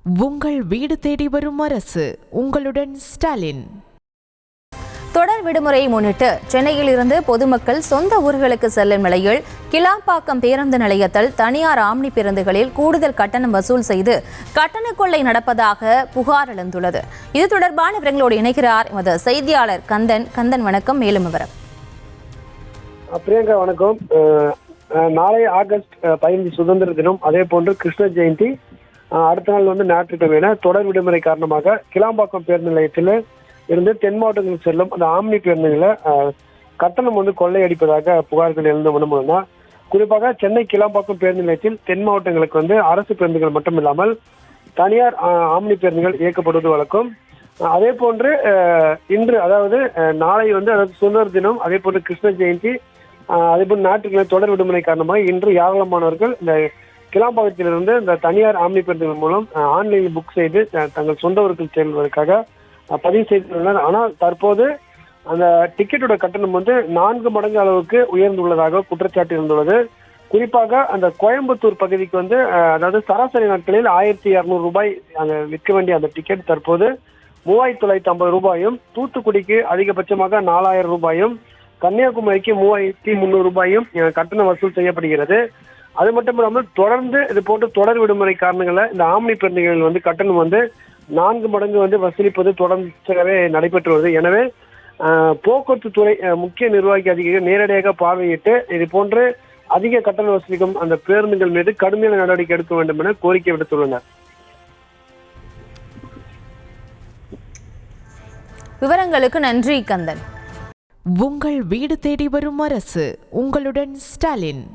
உங்கள் வீடு தேடி வரும் அரசு. உங்களுடன் ஸ்டாலின். தொடர் விடுமுறையை முன்னிட்டு சென்னையில் இருந்து பொதுமக்கள் சொந்த ஊர்களுக்கு செல்லும் நிலையில் கிளாம்பாக்கம் பேருந்து நிலையத்தில் தனியார் ஆம்னி பேருந்துகளில் கூடுதல் கட்டணம் வசூல் செய்து கட்டண கொள்ளை நடப்பதாக புகார் எழுந்துள்ளது. இது தொடர்பான விவரங்களோடு இணைக்கிறார் எமது செய்தியாளர் கந்தன். கந்தன், வணக்கம். மேலும் விவரம். பிரியங்கா, வணக்கம். நாளை ஆகஸ்ட் 15 சுதந்திர தினம், அதே போன்று கிருஷ்ண ஜெயந்தி, அடுத்த நாள் ஞாயிற்றுக்கிழமை என தொடர் விடுமுறை காரணமாக கிளாம்பாக்கம் பேருந்து நிலையத்தில் இருந்து தென் மாவட்டங்களுக்கு செல்லும் அந்த ஆம்னி பேருந்துகளை கட்டணம் கொள்ளையடிப்பதாக புகார்கள் எழுந்த மூலமா, குறிப்பாக சென்னை கிளாம்பாக்கம் பேருந்து நிலையத்தில் தென் மாவட்டங்களுக்கு அரசு பேருந்துகள் மட்டும் இல்லாமல் தனியார் ஆம்னி பேருந்துகள் இயக்கப்படுவது வழக்கம். அதே போன்று இன்று, அதாவது நாளை அதாவது சுதந்திர தினம், அதே போன்று கிருஷ்ண ஜெயந்தி, அதே போன்று ஞாயிற்றுக்கிழமை தொடர் விடுமுறை காரணமாக இன்று ஏராளமானவர்கள் இந்த கிளாம்பாக்கத்திலிருந்து இந்த தனியார் ஆம்னி பேருந்துகள் மூலம் ஆன்லைனில் புக் செய்து தங்கள் சொந்த ஊருக்கு செல்வதற்காக பதிவு செய்துள்ளனர். ஆனால் தற்போது அந்த டிக்கெட்டோட கட்டணம் 4 மடங்கு அளவுக்கு உயர்ந்துள்ளதாக குற்றச்சாட்டு இருந்துள்ளது. குறிப்பாக அந்த கோயம்புத்தூர் பகுதிக்கு அதாவது சராசரி நாட்களில் 1200 ரூபாய் அங்கே விற்க வேண்டிய அந்த டிக்கெட் தற்போது 3950 ரூபாயும், தூத்துக்குடிக்கு அதிகபட்சமாக 4000 ரூபாயும், கன்னியாகுமரிக்கு 3300 ரூபாயும் கட்டணம் வசூல் செய்யப்படுகிறது. அது மட்டும் இல்லாமல் தொடர்ந்து இது போன்ற தொடர் விடுமுறை காரணங்களை இந்த ஆம்னி பேருந்துகள் கட்டணம் 4 மடங்கு வசூலிப்பது தொடர்ச்சியாகவே நடைபெற்று வருது. எனவே போக்குவரத்து துறை முக்கிய நிர்வாகி அதிகாரிகள் நேரடியாக பார்வையிட்டு இது போன்று அதிக கட்டணம் வசூலிக்கும் அந்த பேருந்துகள் மீது கடுமையான நடவடிக்கை எடுக்க வேண்டும் என கோரிக்கை விடுத்துள்ளனர். விவரங்களுக்கு நன்றி, கந்தன். உங்கள் வீடு தேடி வரும் அரசு. உங்களுடன் ஸ்டாலின்.